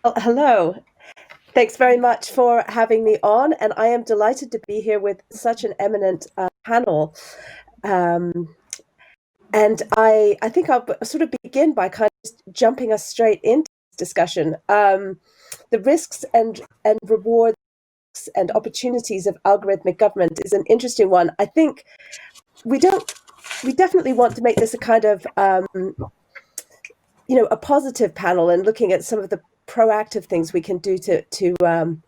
Well, hello. Thanks very much for having me on, and I am delighted to be here with such an eminent panel. Um, and I think I'll sort of begin by kind of just jumping us straight into this discussion. The risks and rewards and opportunities of algorithmic government is an interesting one. I think we definitely want to make this a kind of a positive panel and looking at some of the proactive things we can do to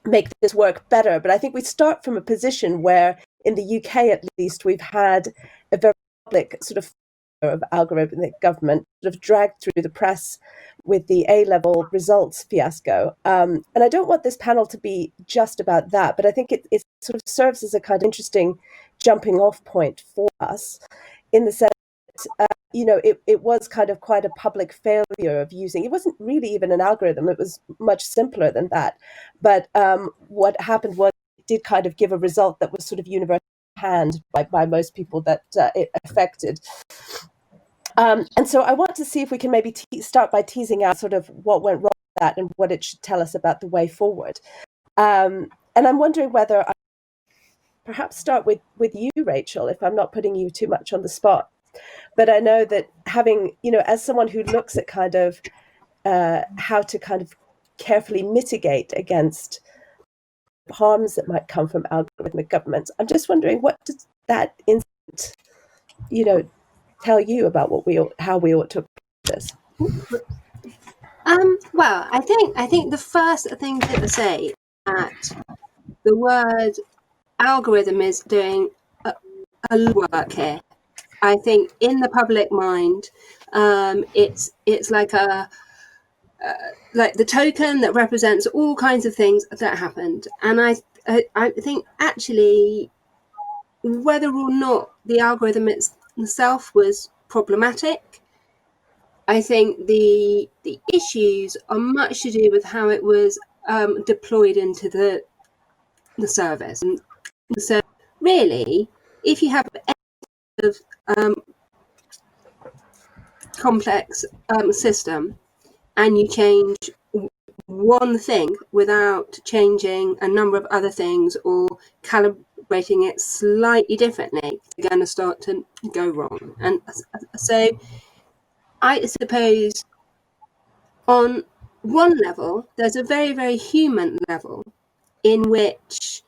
make this work better. But I think we start from a position where, in the UK at least, we've had a very public sort of algorithmic government sort of dragged through the press with the A-level results fiasco. And I don't want this panel to be just about that, but I think it sort of serves as a kind of interesting jumping off point for us in the sense it was kind of quite a public failure of using. It wasn't really even an algorithm. It was much simpler than that. But what happened was it did kind of give a result that was sort of universally panned by most people that it affected. And so I want to see if we can maybe start by teasing out sort of what went wrong with that and what it should tell us about the way forward. And I'm wondering whether I perhaps start with you, Rachel, if I'm not putting you too much on the spot. But I know that having, as someone who looks at kind of how to kind of carefully mitigate against harms that might come from algorithmic governments, I'm just wondering, what does that incident, tell you about how we ought to approach this? Well, I think the first thing to say is that the word algorithm is doing a lot of work here. I think in the public mind, it's like like the token that represents all kinds of things that happened. And I think actually whether or not the algorithm itself was problematic, I think the issues are much to do with how it was deployed into the service. And so really, if you have of complex system and you change one thing without changing a number of other things or calibrating it slightly differently, you're going to start to go wrong. And so I suppose on one level, there's a very, very human level in which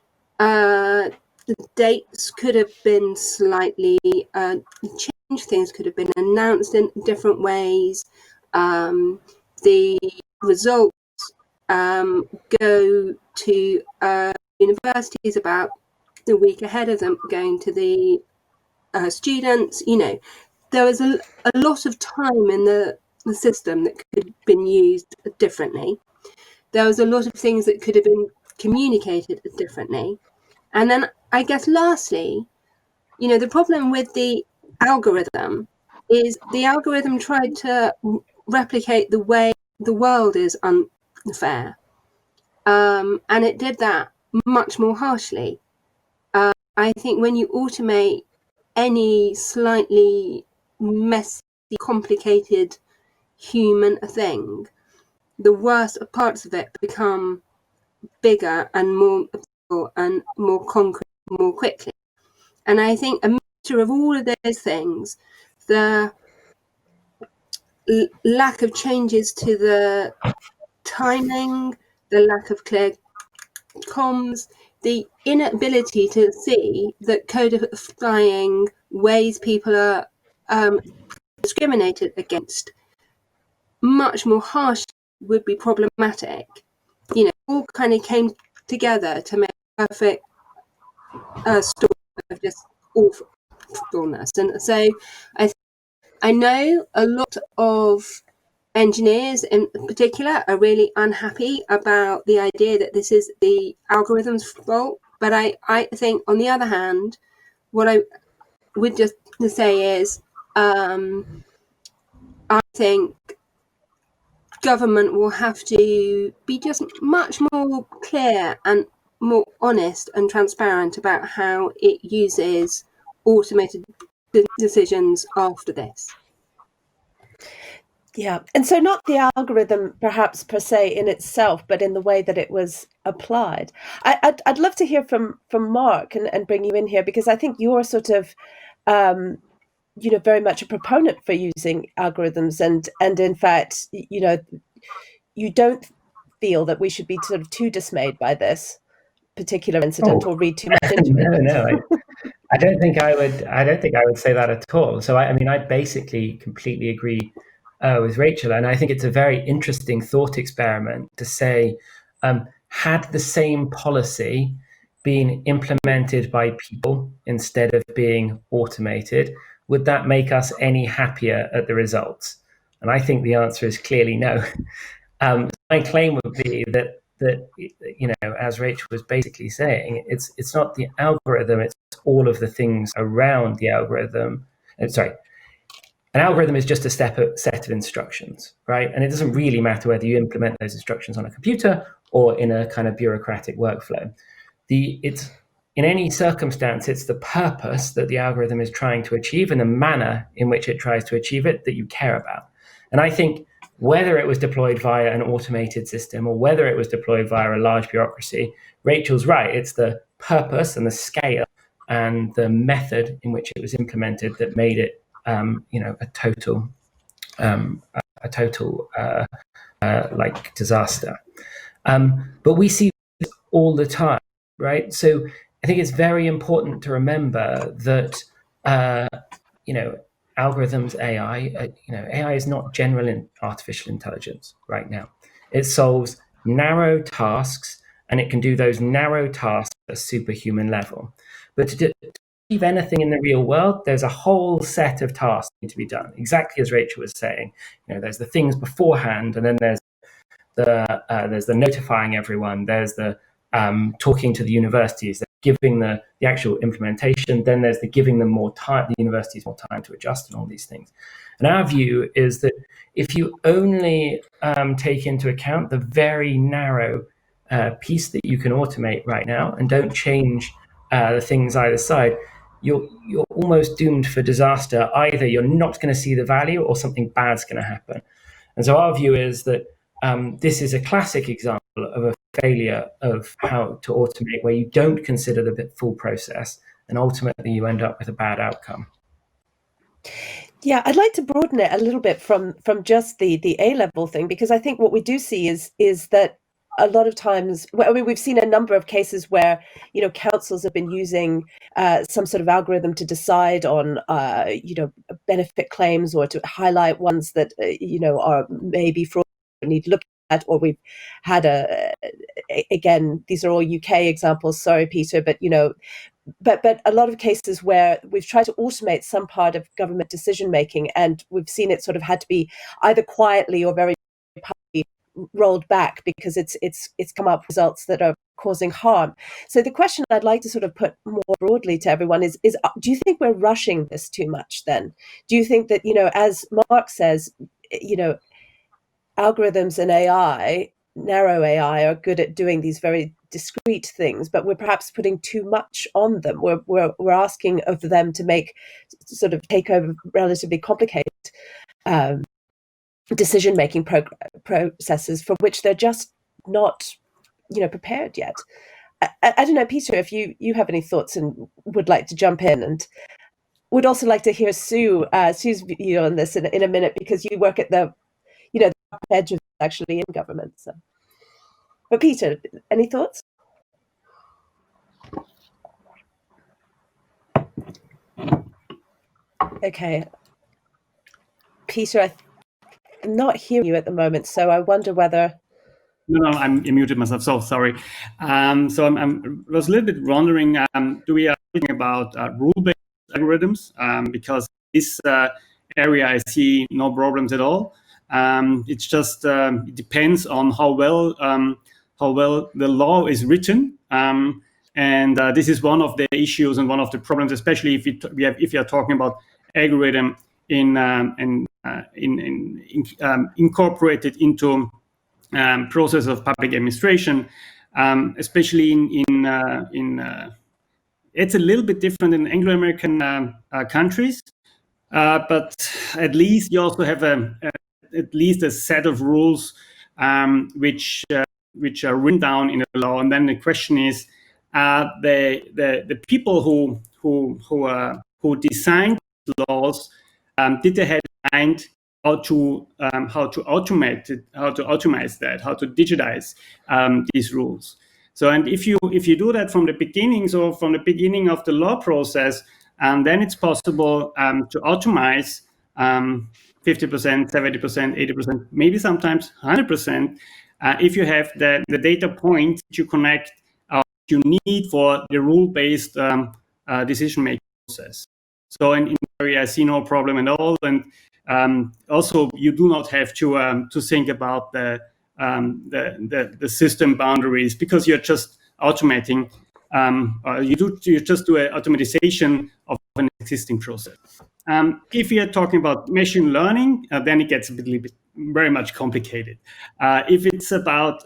the dates could have been slightly changed, things could have been announced in different ways. The results go to universities about the week ahead of them going to the students. There was a lot of time in the system that could have been used differently. There was a lot of things that could have been communicated differently. And then I guess lastly, the problem with the algorithm is the algorithm tried to replicate the way the world is unfair. And it did that much more harshly. I think when you automate any slightly messy, complicated human thing, the worst parts of it become bigger and more concrete more quickly. And I think a mixture of all of those things, the lack of changes to the timing, the lack of clear comms, the inability to see that codifying ways people are discriminated against much more harshly would be problematic. All kind of came together to make a perfect story of just awfulness. And so I know a lot of engineers in particular are really unhappy about the idea that this is the algorithm's fault. But I think, on the other hand, what I would just say is I think government will have to be just much more clear and more honest and transparent about how it uses automated decisions after this. Yeah, and so not the algorithm perhaps per se in itself, but in the way that it was applied. I'd love to hear from Marc and bring you in here, because I think you're sort of very much a proponent for using algorithms, and in fact, you don't feel that we should be sort of too dismayed by this particular incident or read too much into it. No, I don't think I would. I don't think I would say that at all. So I mean, I basically completely agree with Rachel, and I think it's a very interesting thought experiment to say, had the same policy been implemented by people instead of being automated, would that make us any happier at the results? And I think the answer is clearly no. My claim would be that as Rachel was basically saying, it's not the algorithm, it's all of the things around the algorithm. Sorry, an algorithm is just a set of instructions, right? And it doesn't really matter whether you implement those instructions on a computer or in a kind of bureaucratic workflow. It's in any circumstance, it's the purpose that the algorithm is trying to achieve and the manner in which it tries to achieve it that you care about. And I think whether it was deployed via an automated system or whether it was deployed via a large bureaucracy, Rachel's right. It's the purpose and the scale and the method in which it was implemented that made it, a total like disaster. But we see this all the time, right? So I think it's very important to remember that, algorithms, AI, AI is not general in artificial intelligence right now. It solves narrow tasks, and it can do those narrow tasks at a superhuman level. But to achieve anything in the real world, there's a whole set of tasks that need to be done. Exactly as Rachel was saying, there's the things beforehand, and then there's the notifying everyone. There's the talking to the universities, giving the actual implementation. Then there's the giving them more time, the universities more time to adjust and all these things. And our view is that if you only take into account the very narrow piece that you can automate right now and don't change the things either side, you're almost doomed for disaster. Either you're not going to see the value or something bad's going to happen. And so our view is that this is a classic example of a failure of how to automate, where you don't consider the full process, and ultimately you end up with a bad outcome. Yeah, I'd like to broaden it a little bit from just the A-level thing, because I think what we do see is that a lot of times, we've seen a number of cases where councils have been using some sort of algorithm to decide on benefit claims, or to highlight ones that are maybe fraud, need looking at. Or we've had again, these are all UK examples, sorry Peter, but but a lot of cases where we've tried to automate some part of government decision making, and we've seen it sort of had to be either quietly or very publicly rolled back because it's come up with results that are causing harm. So the question I'd like to sort of put more broadly to everyone is do you think we're rushing this too much then? Do you think that, as Marc says, algorithms and AI, narrow AI, are good at doing these very discrete things, but we're perhaps putting too much on them. We're asking of them to take over relatively complicated decision-making processes for which they're just not, prepared yet. I don't know, Peter, if you have any thoughts and would like to jump in, and would also like to hear Sue's view on this in a minute, because you work at the edge of actually in government. So, but Peter, any thoughts? Okay, Peter, I'm not hearing you at the moment, so I wonder whether. No, I muted myself. So sorry. So I was a little bit wondering, do we are talking about rule-based algorithms? Because this area I see no problems at all. It's just it depends on how well the law is written, and this is one of the issues and one of the problems, especially if you are talking about algorithm incorporated into process of public administration, especially in it's a little bit different in Anglo-American countries, but at least you also have at least a set of rules which are written down in the law. And then the question is, the people who designed laws, did they have in mind how to automate it, how to automate that, how to digitize these rules? So, and if you do that from the beginning, so from the beginning of the law process, then it's possible to automate 50%, 70%, 80%, maybe sometimes 100%, if you have the data points you connect you need for the rule-based decision-making process. So in area, I see no problem at all, and also you do not have to think about the system boundaries, because you're just automating. You just do an automatization of an existing process. If you're talking about machine learning, then it gets a little bit very much complicated. If it's about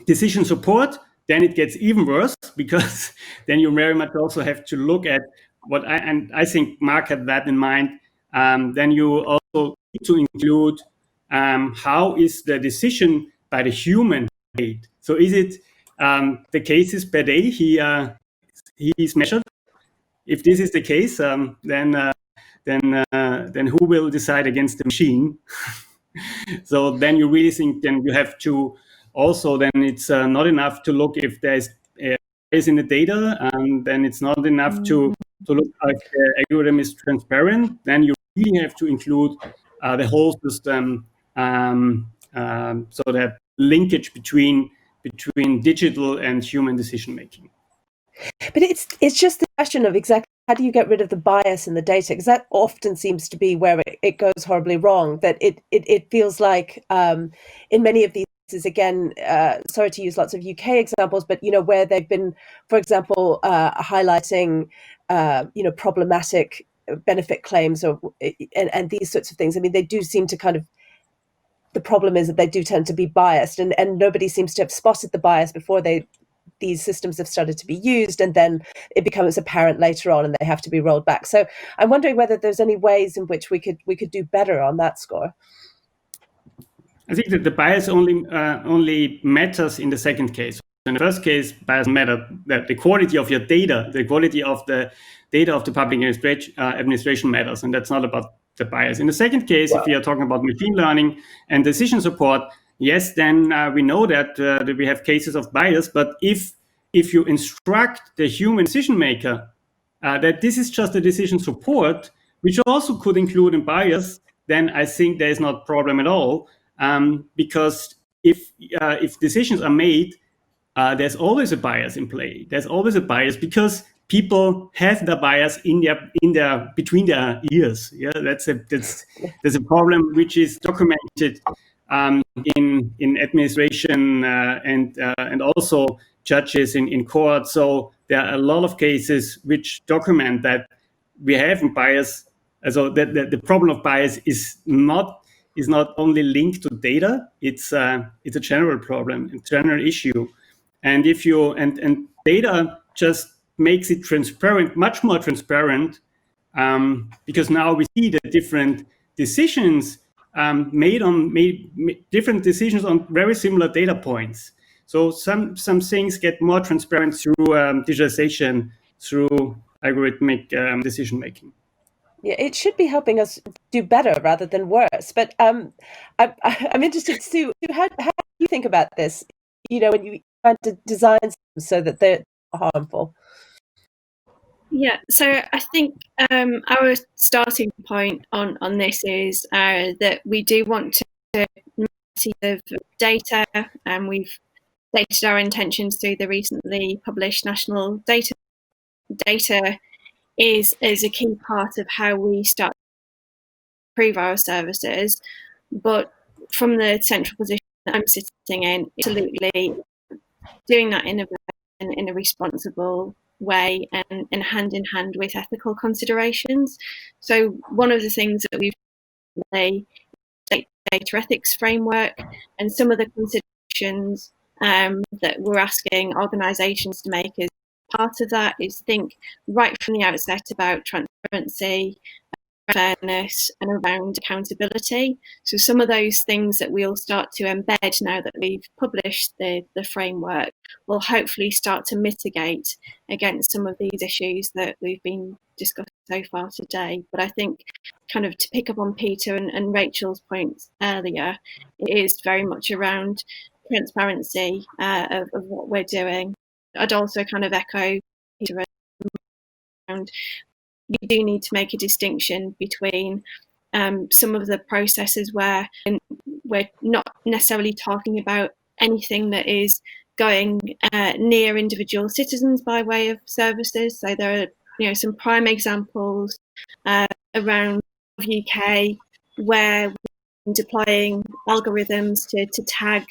decision support, then it gets even worse, because then you very much also have to look at what I think Marc had that in mind. Then you also need to include how is the decision by the human made. So is it the cases per day he is measured? If this is the case, then who will decide against the machine? So then you really think then you have to also, then it's not enough to look if there's bias in the data, and then it's not enough to look if the algorithm is transparent. Then you really have to include the whole system, so that linkage between digital and human decision making. But it's just the question of exactly how do you get rid of the bias in the data, because that often seems to be where it goes horribly wrong. That it feels like in many of these cases, again, sorry to use lots of UK examples, but where they've been, for example, highlighting problematic benefit claims and these sorts of things. I mean, they do seem to kind of, the problem is that they do tend to be biased, and nobody seems to have spotted the bias before these systems have started to be used, and then it becomes apparent later on and they have to be rolled back. So I'm wondering whether there's any ways in which we could do better on that score. I think that the bias only matters in the second case. In the first case, bias matter, the quality of your data, the quality of the data of the public administration matters, and that's not about the bias. In the second case, if we are talking about machine learning and decision support, yes, then we know that we have cases of bias. But if you instruct the human decision maker that this is just a decision support, which also could include a bias, then I think there is not a problem at all. Because if decisions are made, there's always a bias in play. There's always a bias because people have the bias in their between their ears. Yeah, that's a problem which is documented in administration and also judges in court. So there are a lot of cases which document that we have bias. So the problem of bias is not only linked to data. It's a general problem, a general issue. And if you and data just makes it transparent, much more transparent, because now we see the different decisions made different decisions on very similar data points. So some things get more transparent through digitalization, through algorithmic decision making. Yeah, it should be helping us do better rather than worse. But I'm interested, Sue, how do you think about this? When you try to design so that they're harmful. Yeah, so I think our starting point on this is that we do want to see the data, and we've stated our intentions through the recently published national data. Data is a key part of how we start to improve our services, but from the central position that I'm sitting in, absolutely doing that in a responsible way and hand in hand with ethical considerations. So one of the things that we've done is data ethics framework, and some of the considerations that we're asking organisations to make as part of that is think right from the outset about transparency, fairness and around accountability. So some of those things that we'll start to embed now that we've published the framework will hopefully start to mitigate against some of these issues that we've been discussing so far today. But I think kind of to pick up on Peter and Rachel's points earlier, it is very much around transparency of what we're doing. I'd also kind of echo Peter around we do need to make a distinction between some of the processes where we're not necessarily talking about anything that is going near individual citizens by way of services. So there are some prime examples around the UK where we're deploying algorithms to tag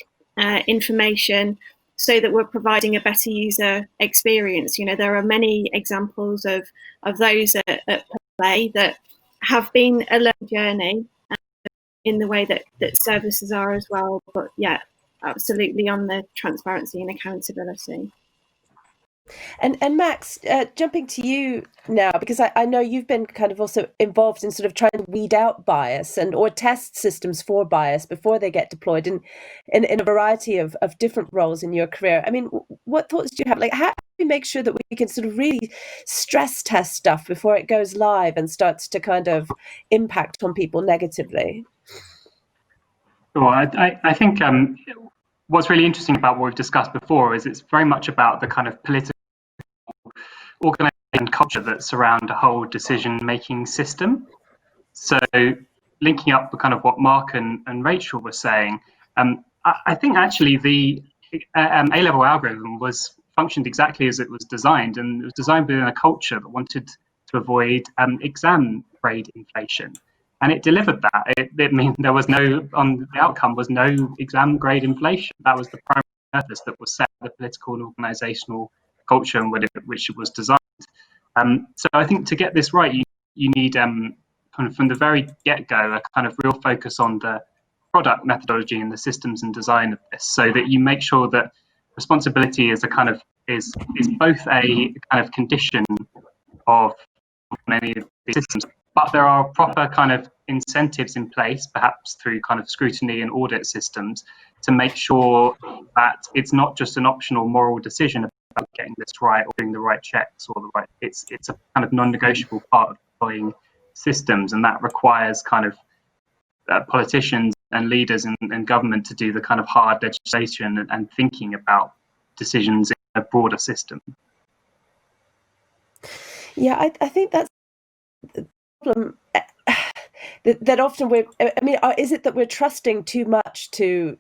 information so that we're providing a better user experience. There are many examples of those at play that have been a learning journey in the way that services are as well. But yeah, absolutely on the transparency and accountability. And Max, jumping to you now, because I know you've been kind of also involved in sort of trying to weed out bias or test systems for bias before they get deployed in a variety of different roles in your career. I mean, what thoughts do you have? Like, how do we make sure that we can sort of really stress test stuff before it goes live and starts to kind of impact on people negatively? Sure. I think what's really interesting about what we've discussed before is it's very much about the kind of political organisation culture that surround a whole decision-making system. So linking up with kind of what Marc and Rachel were saying, I think actually the A-level algorithm functioned exactly as it was designed, and it was designed within a culture that wanted to avoid exam grade inflation. And it delivered that. It means there was the outcome was no exam grade inflation. That was the primary purpose that was set by the political and organisational culture in which it was designed. So I think to get this right, you need kind of from the very get-go a kind of real focus on the product methodology and the systems and design of this, so that you make sure that responsibility is is both a kind of condition of many of these systems, but there are proper kind of incentives in place, perhaps through kind of scrutiny and audit systems, to make sure that it's not just an optional moral decision about getting this right or doing the right checks or the right. It's a kind of non-negotiable part of deploying systems, and that requires kind of politicians and leaders and government to do the kind of hard legislation and thinking about decisions in a broader system. Yeah, I think that's the problem. That often is it that we're trusting too much to,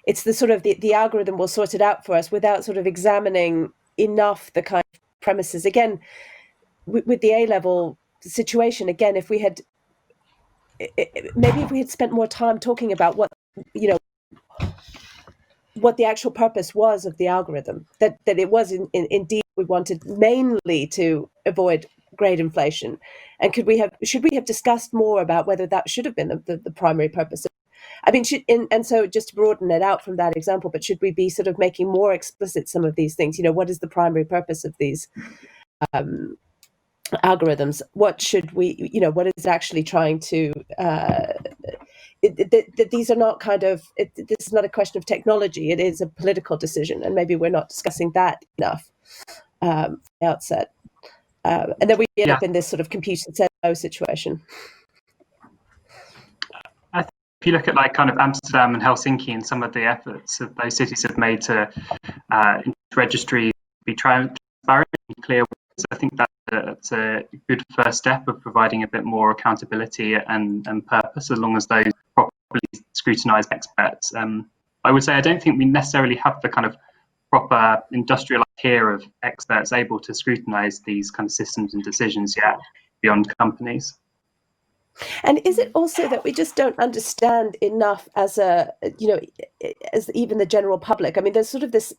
it's the sort of the algorithm will sort it out for us without sort of examining enough the kind of premises. Again, with the A-level situation, again, if we had spent more time talking about what the actual purpose was of the algorithm, that it was indeed we wanted mainly to avoid grade inflation, and should we have discussed more about whether that should have been the primary purpose? I mean, and so just to broaden it out from that example, but should we be sort of making more explicit some of these things? What is the primary purpose of these algorithms? What should we, what is actually trying to? These are not this is not a question of technology. It is a political decision, and maybe we're not discussing that enough from the outset. And then we end up in this sort of compute and said no situation. I think if you look at like kind of Amsterdam and Helsinki and some of the efforts that those cities have made to registry be transparent and clear, I think that's a good first step of providing a bit more accountability and purpose, as long as those properly scrutinised experts. I would say I don't think we necessarily have the kind of proper industrial tier of experts able to scrutinise these kind of systems and decisions yet beyond companies. And is it also that we just don't understand enough as as even the general public? I mean, there's sort of this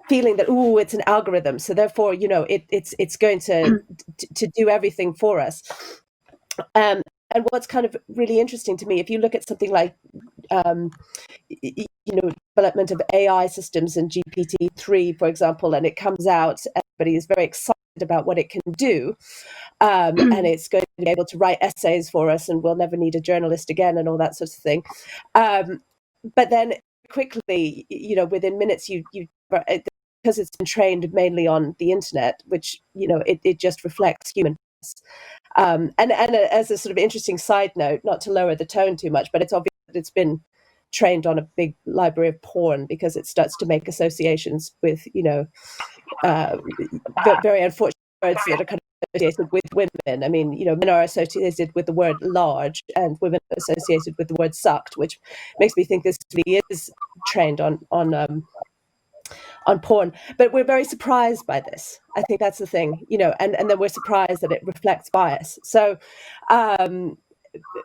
feeling that it's an algorithm, so therefore it's going to do everything for us. And what's kind of really interesting to me, if you look at something like development of AI systems and GPT-3, for example, and it comes out, everybody is very excited about what it can do. And it's going to be able to write essays for us, and we'll never need a journalist again, and all that sort of thing. But then quickly, within minutes, because it's been trained mainly on the internet, which, it just reflects humanness. And as a sort of interesting side note, not to lower the tone too much, but it's obvious that it's been trained on a big library of porn, because it starts to make associations with, very unfortunate words that are kind of associated with women. I mean, men are associated with the word large, and women are associated with the word sucked, which makes me think this really is trained on porn. But we're very surprised by this. I think that's the thing, and then we're surprised that it reflects bias. So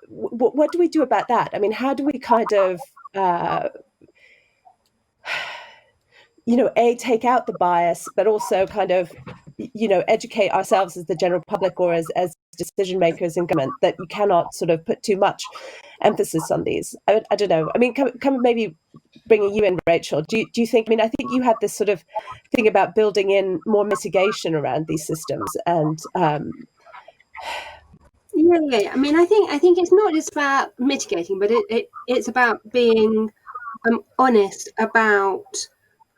what do we do about that? I mean, how do we kind of take out the bias, but also kind of, educate ourselves as the general public, or as decision makers in government, that you cannot sort of put too much emphasis on these. I don't know. I mean, come maybe bringing you in, Rachel. Do you think? I mean, I think you have this sort of thing about building in more mitigation around these systems, and Yeah. I mean, I think it's not just about mitigating, but it's about being honest about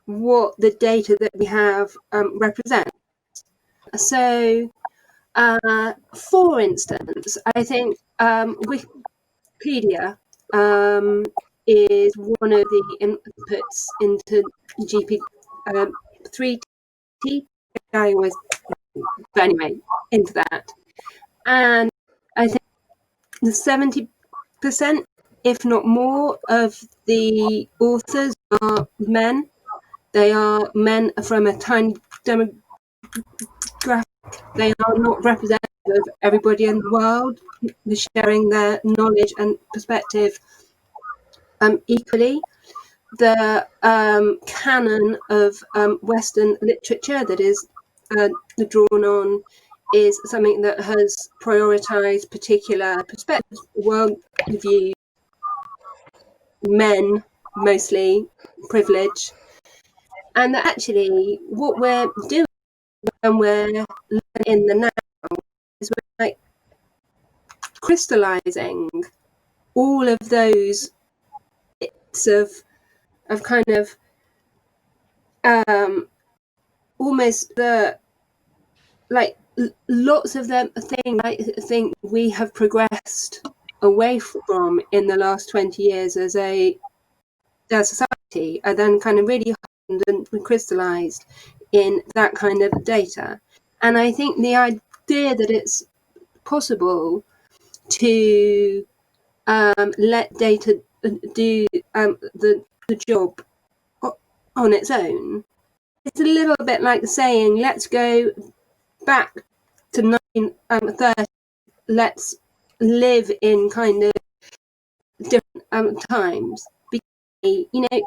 what the data that we have represents. So, for instance, I think Wikipedia is one of the inputs into GPT-3T. I always, but anyway, into that, and I think the 70%, if not more, of the authors are men. They are men from a tiny demographic. They are not representative of everybody in the world, sharing their knowledge and perspective equally. The canon of Western literature that is drawn on is something that has prioritized particular perspectives, worldview, men, mostly privilege. And that actually what we're doing when we're living in the now is we're like crystallizing all of those bits of kind of almost the like lots of them things I think we have progressed away from in the last 20 years as a society, are then kind of really hardened and crystallized in that kind of data. And I think the idea that it's possible to let data do the job on its own, it's a little bit like saying, let's go back to 1930, let's live in kind of different times. Because,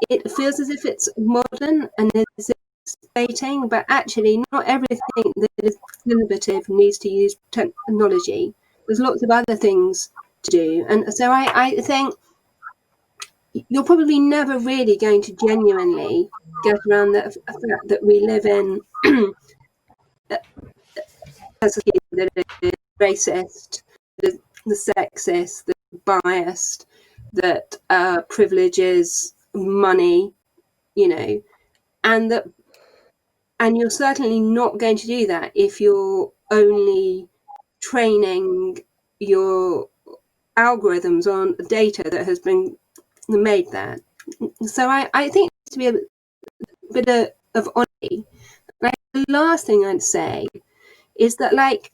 it feels as if it's modern and it's exciting, but actually not everything that is innovative needs to use technology. There's lots of other things to do. And so I think you're probably never really going to genuinely get around the fact that we live in a society that is racist, the sexist, the biased, that privileges money, and you're certainly not going to do that if you're only training your algorithms on data that has been made there. So I think it needs to be a bit of honesty. Like, the last thing I'd say is that like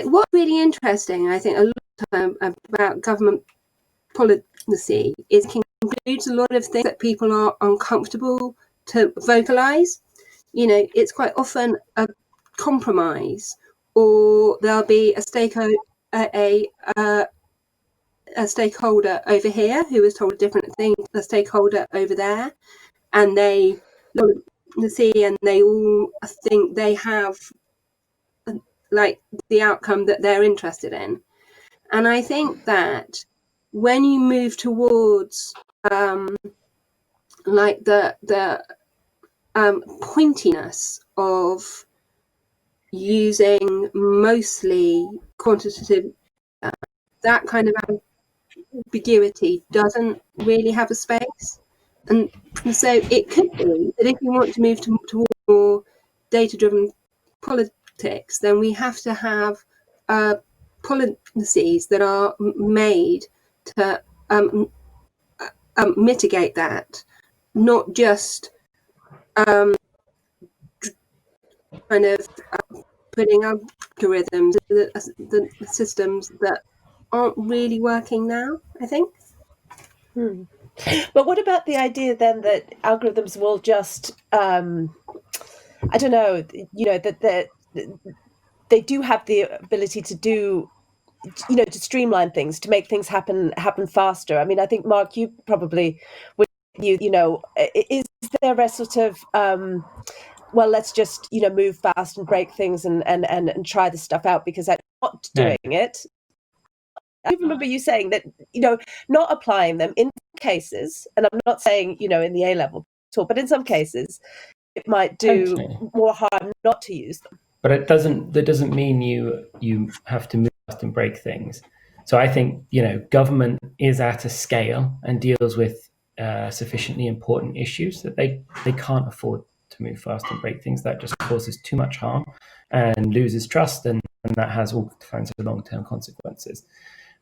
what's really interesting, I think, a lot of time about government policy is it includes a lot of things that people are uncomfortable to vocalize. It's quite often a compromise, or there'll be a stakeholder over here who is told a different thing to a stakeholder over there, and they look to see, and they all think they have like the outcome that they're interested in. And I think that when you move towards like the pointiness of using mostly quantitative, that kind of ambiguity doesn't really have a space. And so it could be that if you want to move toward more data-driven politics, then we have to have policies that are made to mitigate that, not just kind of putting algorithms in the systems that aren't really working now, I think. But what about the idea then that algorithms will just, I don't know, you know, that they do have the ability to do, you know, to streamline things, to make things happen faster. I mean, I think, Marc, you probably would, you know, is there a sort of, well, let's just, you know, move fast and break things and try this stuff out, because I'm not doing it. I remember you saying that, you know, not applying them in cases, and I'm not saying, you know, in the A-level talk, but in some cases, it might do more harm not to use them. But that doesn't mean you have to move fast and break things. So I think, you know, government is at a scale and deals with sufficiently important issues that they can't afford to move fast and break things. That just causes too much harm and loses trust, and that has all kinds of long-term consequences.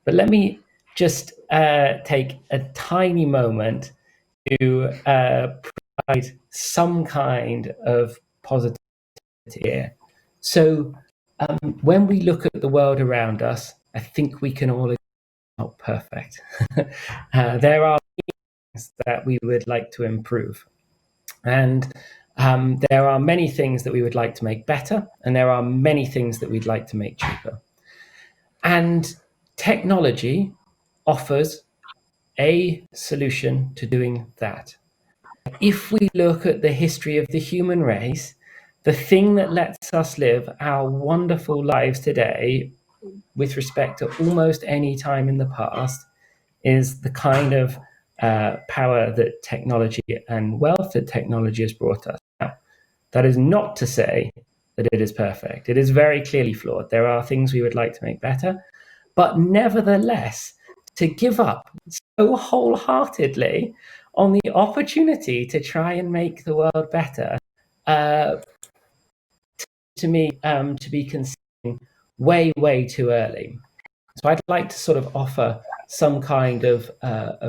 But let me just take a tiny moment to provide some kind of positivity here. So when we look at the world around us, I think we can all agree it's not perfect. There are things that we would like to improve. And there are many things that we would like to make better, and there are many things that we'd like to make cheaper. And technology offers a solution to doing that. If we look at the history of the human race, the thing that lets us live our wonderful lives today with respect to almost any time in the past is the kind of power that technology and wealth that technology has brought us. Now, that is not to say that it is perfect. It is very clearly flawed. There are things we would like to make better, but nevertheless, to give up so wholeheartedly on the opportunity to try and make the world better, to me, to be considering way too early. So I'd like to sort of offer some kind of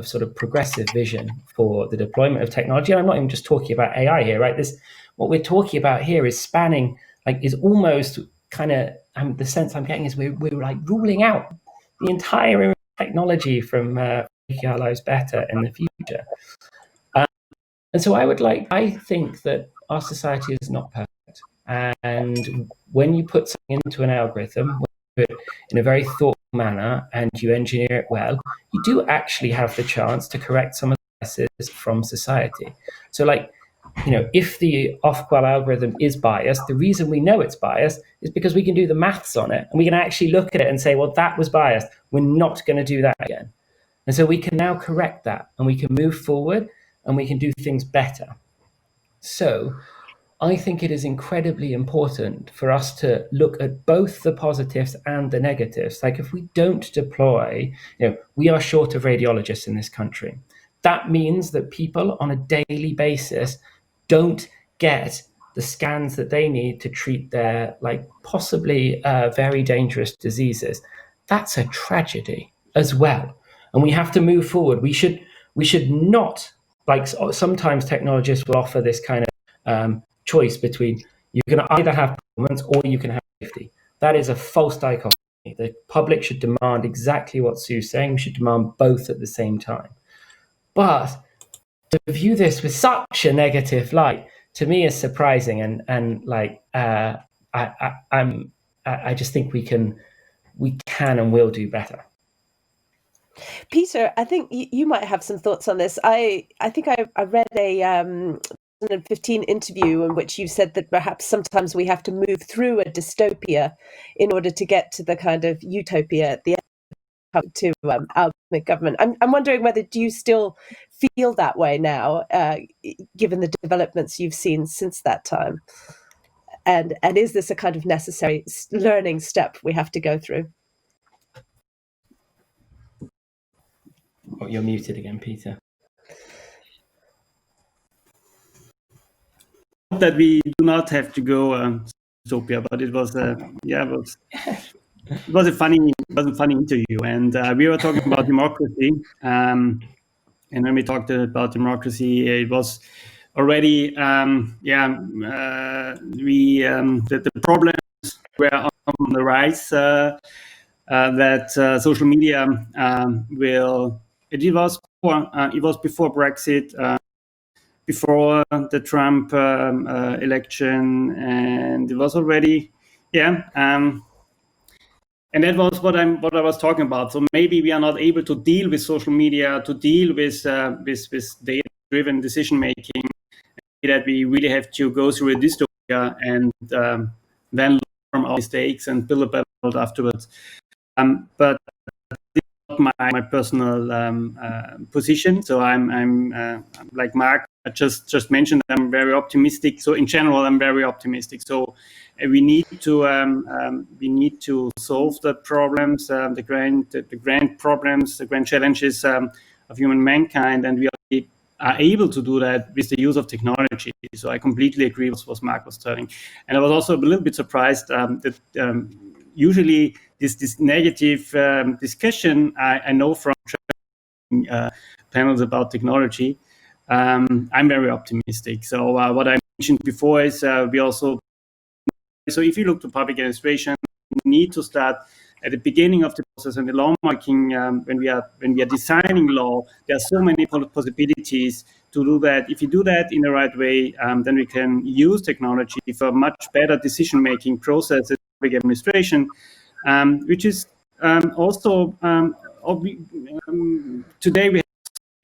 sort of progressive vision for the deployment of technology. And I'm not even just talking about AI here, right? What we're talking about here is spanning, is almost kind of, the sense I'm getting is we're like ruling out the entire technology from making our lives better in the future. And so I think that our society is not perfect. And when you put something into an algorithm, when you do it in a very thoughtful manner and you engineer it well, you do actually have the chance to correct some of the biases from society. So if the off-qual algorithm is biased, the reason we know it's biased is because we can do the maths on it and we can actually look at it and say, well, that was biased. We're not going to do that again. And so we can now correct that and we can move forward and we can do things better. So I think it is incredibly important for us to look at both the positives and the negatives. Like if we don't deploy, we are short of radiologists in this country. That means that people on a daily basis don't get the scans that they need to treat their possibly very dangerous diseases. That's a tragedy as well. And we have to move forward. We should not, sometimes technologists will offer this kind of choice between you can either have performance or you can have safety. That is a false dichotomy. The public should demand exactly what Sue's saying. We should demand both at the same time. But to view this with such a negative light, to me, is surprising. I just think we can and will do better. Peter, I think you might have some thoughts on this. I think I read a 2015 interview in which you said that perhaps sometimes we have to move through a dystopia in order to get to the kind of utopia at the end, to algorithmic government. I'm wondering whether do you still feel that way now, given the developments you've seen since that time? and is this a kind of necessary learning step we have to go through? Oh, you're muted again, Peter. That we do not have to go Dystopia, but it was it was a funny interview, and we were talking about democracy, and when we talked about democracy, it was already the problems were on the rise, that social media will. It was before Brexit. Before the Trump election, and it was already, and that was what I was talking about. So maybe we are not able to deal with social media, to deal with data-driven decision making, that we really have to go through a dystopia and then learn from our mistakes and build a better world afterwards. But this is not my personal position. So I'm like Marc just mentioned, I'm very optimistic. So in general, I'm very optimistic. So we need to solve the problems, the grand problems, the grand challenges of human mankind, and we are able to do that with the use of technology. So I completely agree with what Marc was telling, and I was also a little bit surprised that usually this negative discussion I know from panels about technology. I'm very optimistic. So what I mentioned before is we also. So if you look to public administration, we need to start at the beginning of the process and the lawmaking. When we are designing law, there are so many possibilities to do that. If you do that in the right way, then we can use technology for much better decision-making processes in public administration, which is also today we have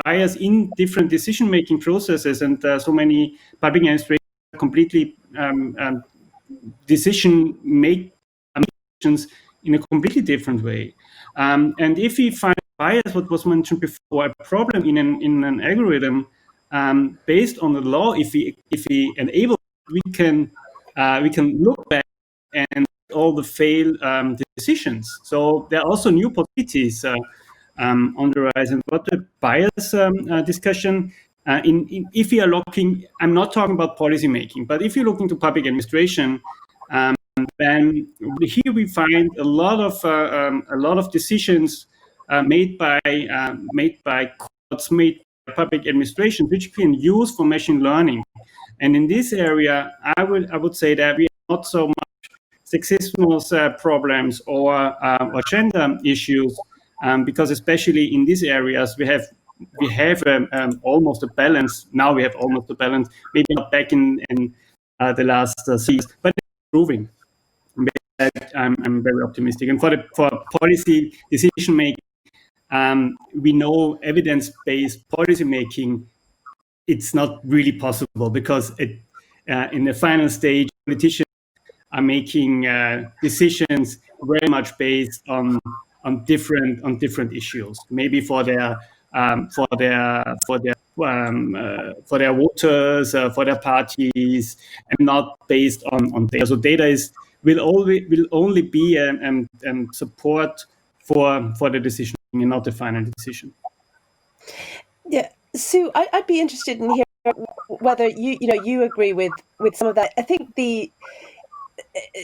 bias in different decision-making processes, and so many public administrations are completely decisions in a completely different way. And if we find bias, what was mentioned before, a problem in an algorithm based on the law, if we enable, we can look back and all the failed decisions. So there are also new possibilities on the rise. And what the bias discussion, if we are looking, I'm not talking about policy making, but if you look into public administration, then here we find a lot of decisions made by courts, made by public administration, which we can use for machine learning. And in this area, I would say that we have not so much sexism problems or gender issues, because especially in these areas we have almost a balance. Now we have almost a balance, maybe not back in the last 6 years, but it's improving. I'm very optimistic. And for policy decision making, we know evidence-based policy making, it's not really possible, because in the final stage, politicians are making decisions very much based on different issues. Maybe for their voters, for their parties, and not based on data. So data will only be support for the decision and not the final decision. Yeah, Sue, I'd be interested in hearing whether you agree with some of that. I think the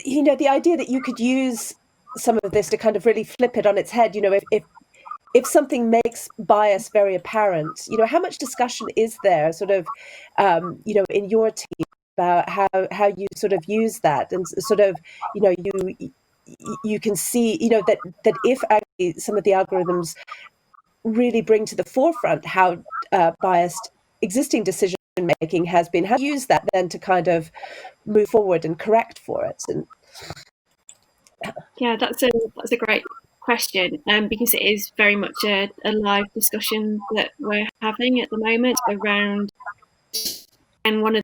idea that you could use some of this to kind of really flip it on its head. If something makes bias very apparent, how much discussion is there, sort of, in your team about how you sort of use that, and sort of, you can see, that if actually some of the algorithms really bring to the forefront how biased existing decision making has been, how do you use that then to kind of move forward and correct for it? And yeah, that's a great question, because it is very much a live discussion that we're having at the moment around, and one of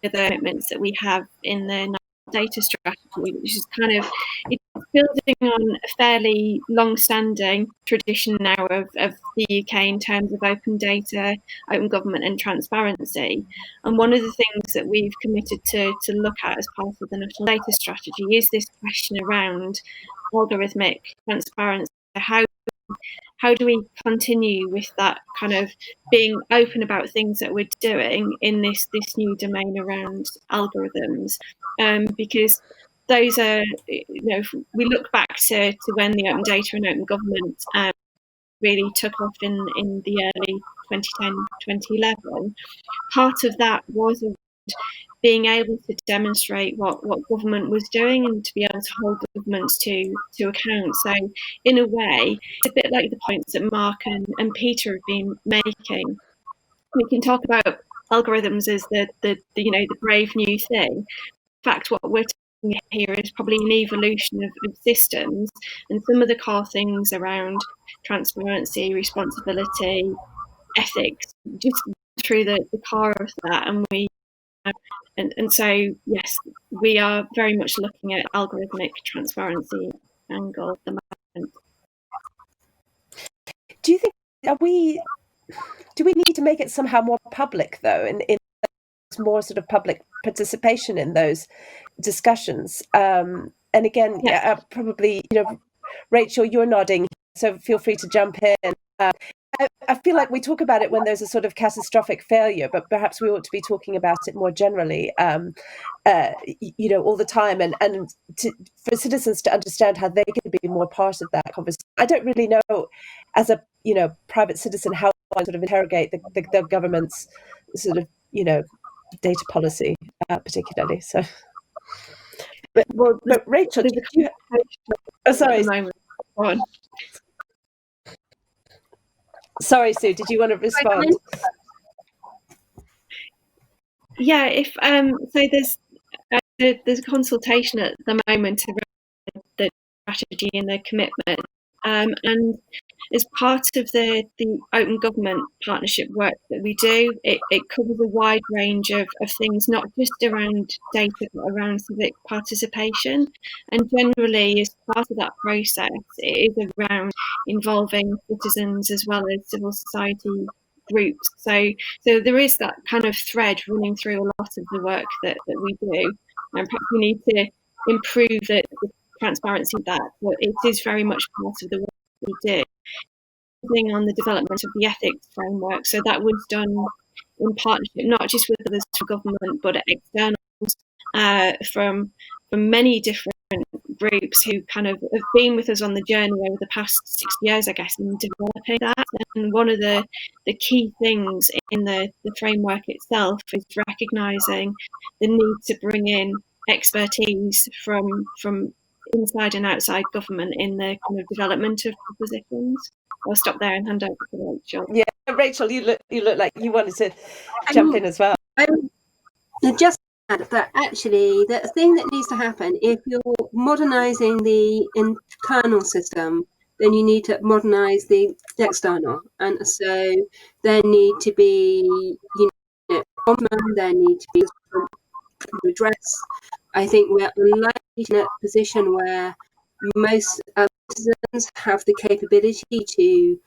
the commitments that we have in the data strategy, which is kind of, it building on a fairly long-standing tradition now of the UK in terms of open data, open government and transparency. And one of the things that we've committed to look at as part of the National Data Strategy is this question around algorithmic transparency. How do we continue with that kind of being open about things that we're doing in this new domain around algorithms? Because those are, if we look back to when the open data and open government really took off in the early 2010, 2011, part of that was being able to demonstrate what government was doing and to be able to hold governments to account. So in a way, it's a bit like the points that Marc and Peter have been making. We can talk about algorithms as the brave new thing. In fact, what we're talking here is probably an evolution of systems, and some of the core things around transparency, responsibility, ethics, just through the core of that. And so, yes, we are very much looking at algorithmic transparency angle at the moment. Do you think do we need to make it somehow more public, though, in more sort of public participation in those discussions? And again, probably, Rachel, you're nodding, so feel free to jump in. I feel like we talk about it when there's a sort of catastrophic failure, but perhaps we ought to be talking about it more generally, all the time, and for citizens to understand how they can be more part of that conversation. I don't really know, as a private citizen, how I sort of interrogate the government's sort of data policy, particularly. So, but Rachel, sorry. Sorry, Sue, did you want to respond? Yeah, there's a consultation at the moment around the strategy and the commitment, and as part of the open government partnership work that we do, it covers a wide range of things, not just around data, but around civic participation. And generally, as part of that process, it is around involving citizens as well as civil society groups. So there is that kind of thread running through a lot of the work that we do. And perhaps we need to improve the transparency of that, but it is very much part of the work that we do. On the development of the ethics framework, so that was done in partnership, not just with others for government, but externals from many different groups who kind of have been with us on the journey over the past 6 years, I guess, in developing that. And one of the key things in the framework itself is recognising the need to bring in expertise from inside and outside government in the kind of development of propositions. I'll stop there and hand over to Rachel. Yeah, Rachel, you look like you wanted to jump in as well. Just add that actually the thing that needs to happen, if you're modernising the internal system, then you need to modernise the external. And so there need to be, there need to be redress. I think we're unlikely in a position where most citizens have the capability to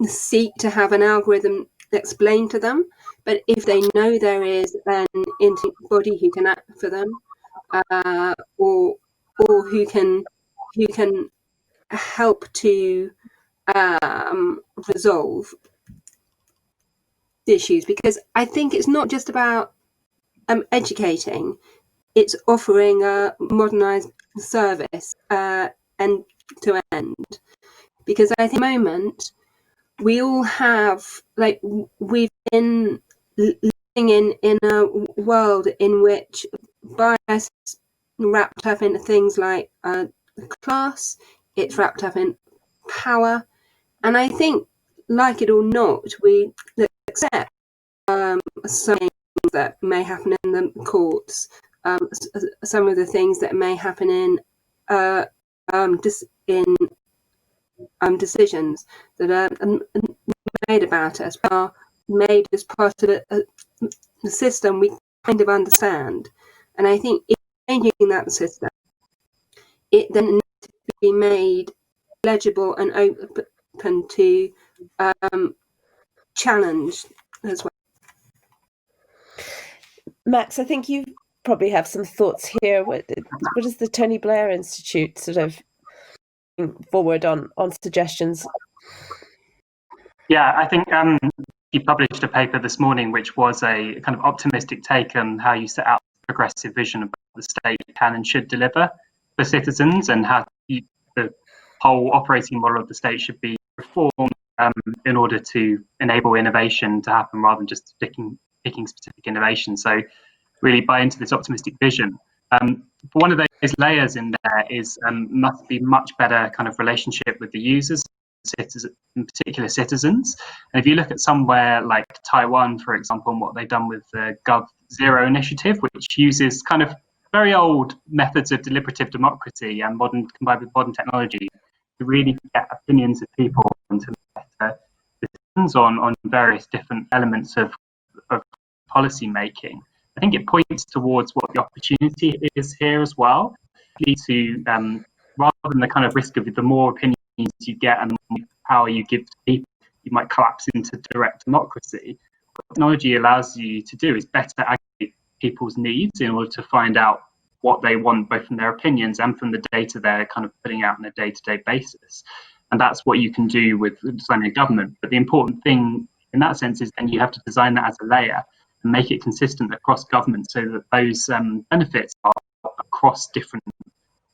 seek to have an algorithm explained to them. But if they know there is an body who can act for them, or who can help to resolve issues, because I think it's not just about educating. It's offering a modernised service end to end, because I think at the moment we all have, we've been living in a world in which bias wrapped up into things like class, it's wrapped up in power, and I think, like it or not, we accept some things that may happen in the courts, some of the things that may happen in decisions that are made about us, are made as part of a system we kind of understand. And I think if changing that system, it then needs to be made legible and open to challenge as well. Max, I think you probably have some thoughts here. What is the Tony Blair Institute sort of forward on suggestions? Yeah, I think you published a paper this morning which was a kind of optimistic take on how you set out a progressive vision about the state can and should deliver for citizens, and how the whole operating model of the state should be reformed in order to enable innovation to happen rather than just picking specific innovation. So really buy into this optimistic vision. One of those layers in there is must be much better kind of relationship with the users, in particular citizens. And if you look at somewhere like Taiwan, for example, and what they've done with the Gov0 initiative, which uses kind of very old methods of deliberative democracy and combined with modern technology to really get opinions of people and to better decisions on various different elements of policy making. I think it points towards what the opportunity is here as well, to rather than the kind of risk of the more opinions you get and the more power you give to people, you might collapse into direct democracy. What technology allows you to do is better aggregate people's needs in order to find out what they want, both from their opinions and from the data they're kind of putting out on a day-to-day basis. And that's what you can do with designing a government. But the important thing in that sense is then you have to design that as a layer and make it consistent across government so that those benefits are across different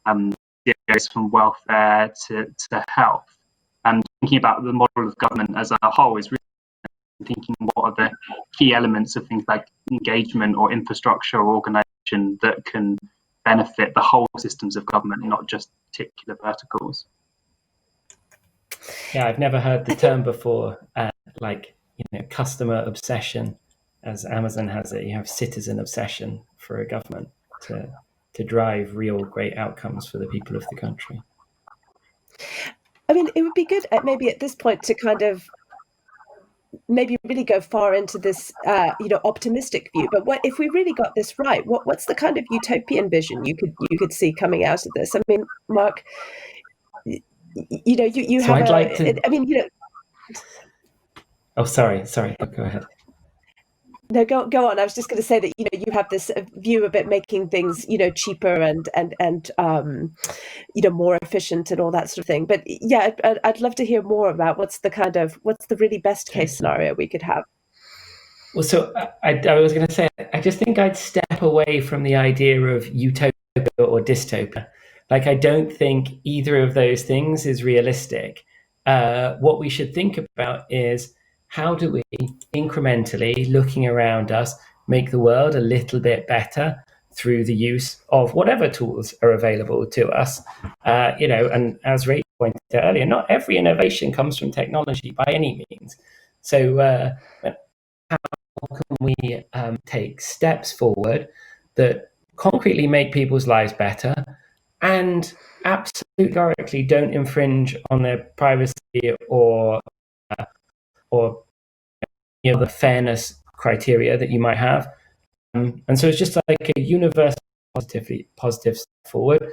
areas, from welfare to health. And thinking about the model of government as a whole is really thinking what are the key elements of things like engagement or infrastructure or organisation that can benefit the whole systems of government, not just particular verticals. Yeah, I've never heard the term before, like, customer obsession, as Amazon has it. You have citizen obsession for a government to drive real great outcomes for the people of the country. I mean, it would be good maybe at this point to kind of maybe really go far into this, optimistic view. But what if we really got this right? What's the kind of utopian vision you could see coming out of this? I mean, Marc, you So have. I'd like to. I mean, Oh, sorry. Go ahead. No, go on. I was just going to say that you have this view of it making things cheaper and more efficient and all that sort of thing. But yeah, I'd love to hear more about what's the really best case scenario we could have. Well, so I was going to say, I just think I'd step away from the idea of utopia or dystopia. Like, I don't think either of those things is realistic. What we should think about is, how do we incrementally, looking around us, make the world a little bit better through the use of whatever tools are available to us? And as Rachel pointed out earlier, not every innovation comes from technology by any means. So how can we take steps forward that concretely make people's lives better and absolutely directly don't infringe on their privacy or the fairness criteria that you might have, and so it's just like a universal positive step forward.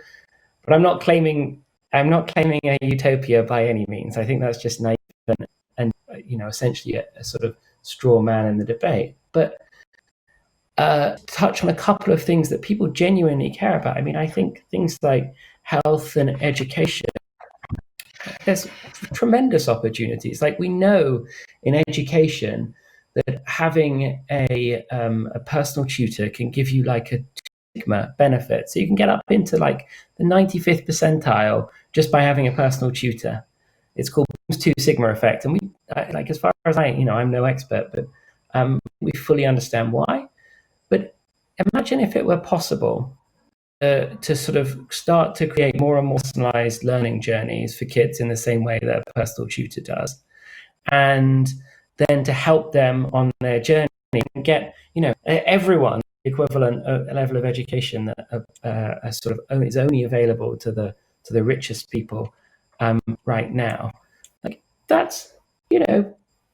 But I'm not claiming a utopia by any means. I think that's just naive and essentially a sort of straw man in the debate. But touch on a couple of things that people genuinely care about. I mean, I think things like health and education, there's tremendous opportunities. Like, we know in education that having a personal tutor can give you like a sigma benefit. So you can get up into like the 95th percentile just by having a personal tutor. It's called Bloom's 2 sigma effect. And we, as far as I'm no expert, but we fully understand why. But imagine if it were possible to sort of start to create more and more personalized learning journeys for kids in the same way that a personal tutor does. And then to help them on their journey and get, everyone the equivalent level of education that is only available to the richest people right now. Like, that's,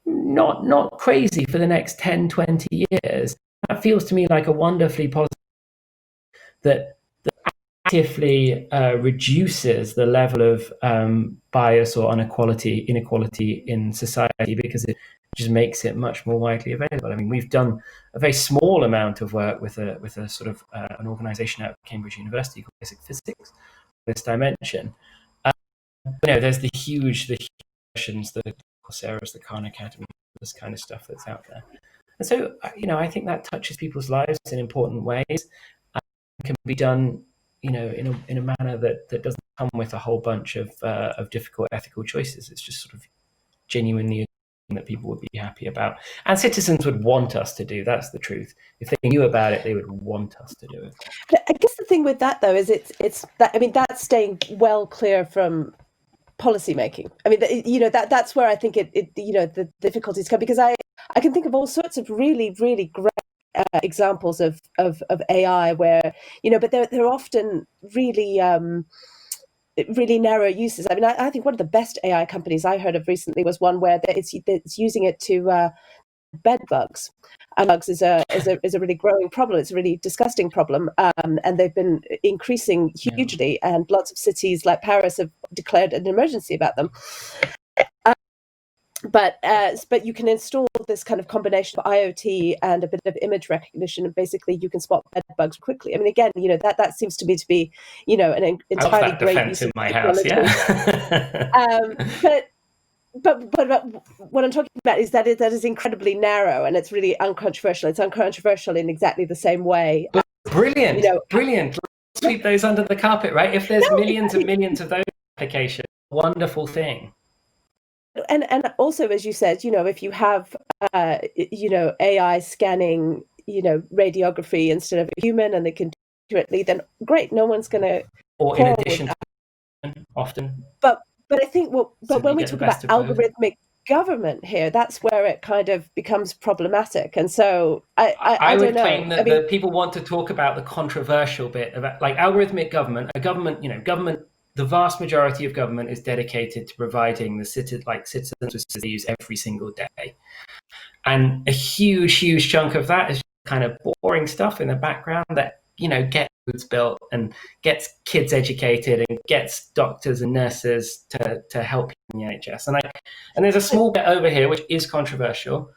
not crazy for the next 10, 20 years. That feels to me like a wonderfully positive, that actively reduces the level of bias or inequality in society, because it just makes it much more widely available. I mean, we've done a very small amount of work with a sort of an organisation at Cambridge University called Basic Physics, this dimension. There's the huge versions, the Coursera's, the Khan Academy, this kind of stuff that's out there. And so, I think that touches people's lives in important ways, and can be done, in a manner that doesn't come with a whole bunch of difficult ethical choices. It's just sort of genuinely that people would be happy about, and citizens would want us to do. That's the truth. If they knew about it, they would want us to do it. But I guess the thing with that, though, is it's that, I mean, that's staying well clear from policy making. I mean, that's where I think the difficulties come, because I can think of all sorts of really, really great examples of AI where, but they're often really really narrow uses. I mean, I think one of the best AI companies I heard of recently was one where it's using it to bed bugs. And bugs is a really growing problem. It's a really disgusting problem, and they've been increasing hugely. Yeah. And lots of cities like Paris have declared an emergency about them. But you can install this kind of combination of IoT and a bit of image recognition, and basically you can spot bed bugs quickly. I mean, again, that seems to me to be, an entirely great use in my house. Yeah. But what I'm talking about is that is incredibly narrow, and it's really uncontroversial. It's uncontroversial in exactly the same way. But brilliant, brilliant. Let's sweep those under the carpet, right? If there's millions and millions of those applications, wonderful thing. And also, as you said, if you have AI scanning, radiography instead of a human, and they can do it, then great. No one's going to. Or in addition, often. But I think when we talk about algorithmic government here, that's where it kind of becomes problematic. And so I would claim that the people want to talk about the controversial bit about, like, algorithmic government. Government. The vast majority of government is dedicated to providing the citizens with they use every single day. And a huge chunk of that is kind of boring stuff in the background that, gets roads built and gets kids educated and gets doctors and nurses to help in the NHS. And there's a small bit over here which is controversial.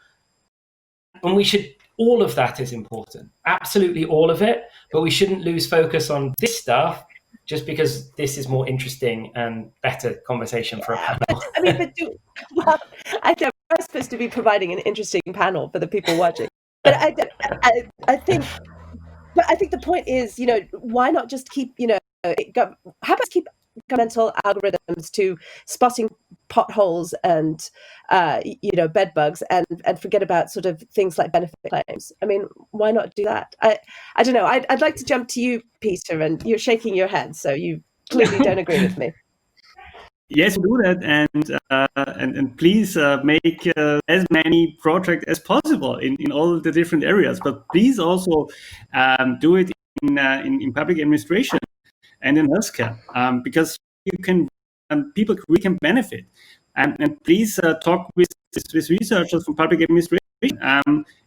And all of that is important. Absolutely all of it. But we shouldn't lose focus on this stuff just because this is more interesting and better conversation for a panel. I think I'm supposed to be providing an interesting panel for the people watching. But I think the point is, why not just keep, how about keep governmental algorithms to spotting potholes and, bed bugs, and forget about sort of things like benefit claims. I mean, why not do that? I don't know. I'd like to jump to you, Peter, and you're shaking your head, so you clearly don't agree with me. Yes, do that, and please make as many projects as possible in all the different areas. But please also do it in public administration and in healthcare, because people really can benefit. And please talk with researchers from public administration.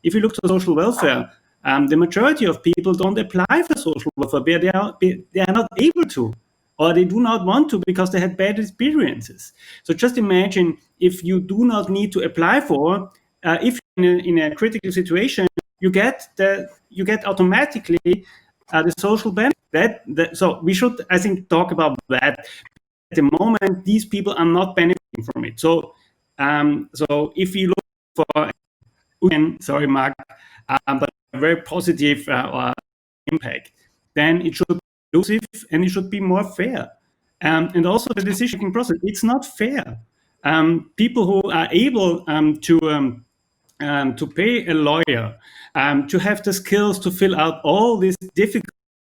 If you look to social welfare, the majority of people don't apply for social welfare. They are not able to, or they do not want to because they had bad experiences. So just imagine if you do not need to apply for, if in a critical situation, you get automatically the social benefit. So we should, I think, talk about that. At the moment, these people are not benefiting from it. So if you look for, sorry, Marc, but a very positive impact, then it should be inclusive and it should be more fair. And also the decision-making process, it's not fair. People who are able to pay a lawyer, to have the skills to fill out all these difficult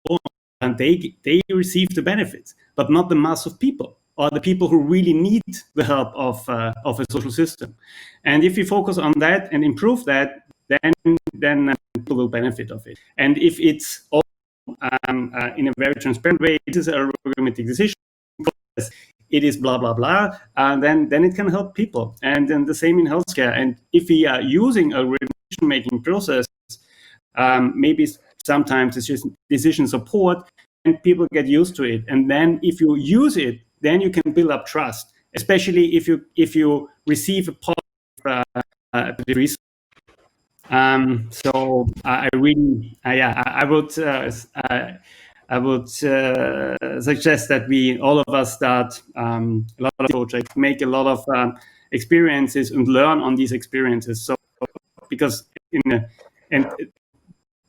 forms, and they receive the benefits, but not the mass of people, or the people who really need the help of a social system. And if we focus on that and improve that, then people will benefit of it. And if it's all in a very transparent way, it is a algorithmic decision process, it is blah, blah, blah, then it can help people. And then the same in healthcare. And if we are using a decision-making process, maybe sometimes it's just decision support, people get used to it. And then if you use it, then you can build up trust, especially if you receive a positive response. So I really, I would suggest that all of us start a lot of projects, make a lot of experiences, and learn on these experiences. So because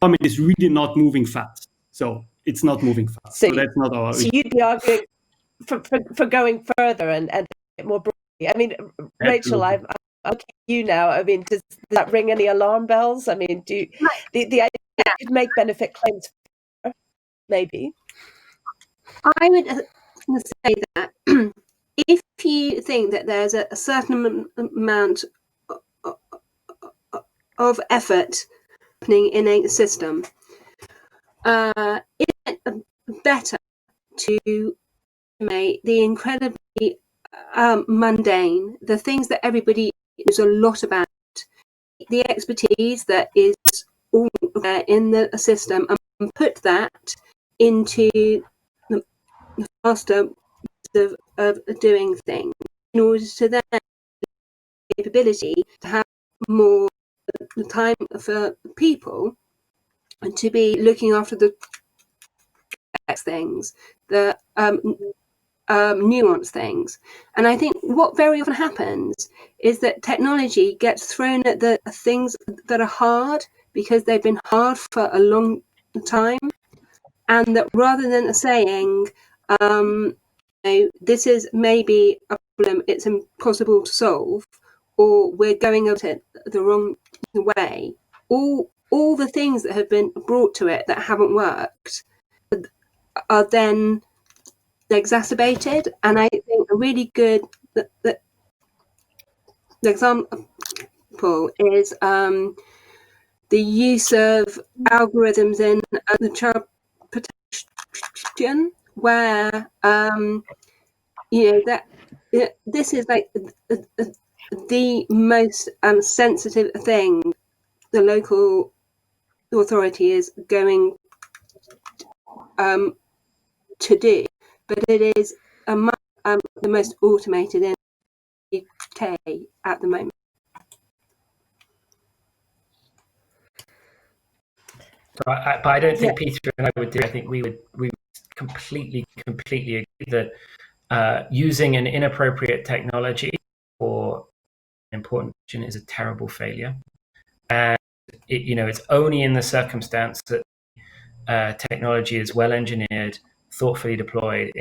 government is really not moving fast, so it's not moving fast. So that's not our. So you'd be arguing for going further and more broadly. I mean, Rachel, I'm looking at you now. I mean, does that ring any alarm bells? I mean, the idea you could make benefit claims, maybe? I would say that if you think that there's a certain amount of effort happening in a system, is it better to make the incredibly mundane, the things that everybody knows a lot about, the expertise that is all there in the system, and put that into the faster of doing things in order to then have the capability to have more time for people and to be looking after the things, the nuanced things. And I think what very often happens is that technology gets thrown at the things that are hard because they've been hard for a long time, and that rather than saying, this is maybe a problem, it's impossible to solve, or we're going at it the wrong way, all the things that have been brought to it that haven't worked are then exacerbated. And I think a really good example is the use of algorithms in the child protection, where this is like the most sensitive thing the local authority is going to do, but it is the most automated in the UK at the moment. But I don't think Peter and I would do. I think we would completely agree that using an inappropriate technology for an important question is a terrible failure, and it's only in the circumstance that technology is well engineered, thoughtfully deployed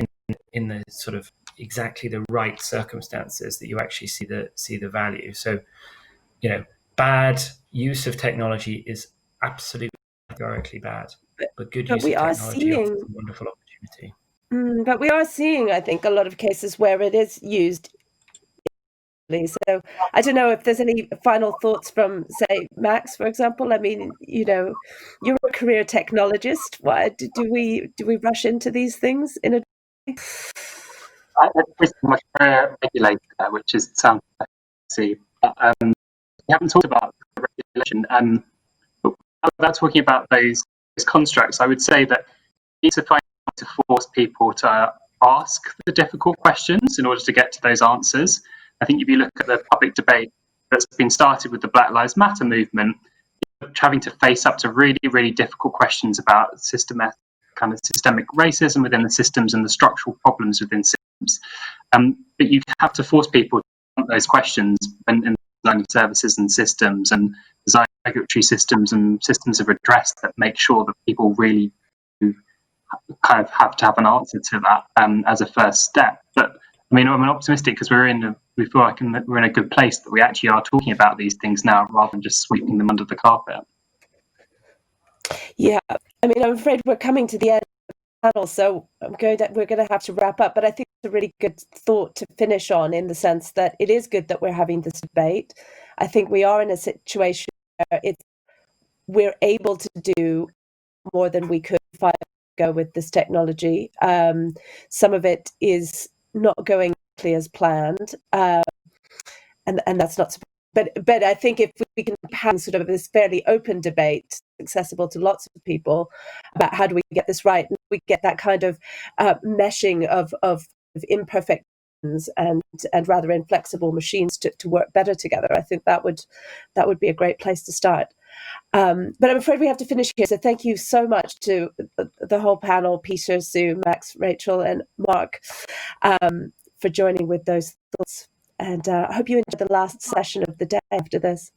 in the sort of exactly the right circumstances that you actually see the value. So, bad use of technology is absolutely categorically bad, but good use of technology offers a wonderful opportunity. But we are seeing, I think, a lot of cases where it is used. So I don't know if there's any final thoughts from, say, Max, for example. I mean, you're a career technologist. Why do we rush into these things in a? I much regulator, which sounds sexy. We haven't talked about regulation. Without talking about those constructs, I would say that you need to find a way to force people to ask the difficult questions in order to get to those answers. I think if you look at the public debate that's been started with the Black Lives Matter movement, you're having to face up to really, really difficult questions about systemic racism within the systems and the structural problems within systems. But you have to force people to answer those questions in designing services and systems, and design regulatory systems and systems of redress that make sure that people really do kind of have to have an answer to that as a first step. But I mean, I'm optimistic because we're in a good place that we actually are talking about these things now rather than just sweeping them under the carpet. Yeah, I mean, I'm afraid we're coming to the end of the panel, so we're going to have to wrap up. But I think it's a really good thought to finish on, in the sense that it is good that we're having this debate. I think we are in a situation where we're able to do more than we could 5 years ago with this technology. Some of it is not going exactly as planned, and that's not. But I think if we can have sort of this fairly open debate, accessible to lots of people, about how do we get this right, and we get that kind of meshing of imperfect and rather inflexible machines to work better together. I think that would be a great place to start. But I'm afraid we have to finish here. So thank you so much to the whole panel, Peter, Sue, Max, Rachel, and Marc, for joining with those thoughts. And I hope you enjoyed the last session of the day after this.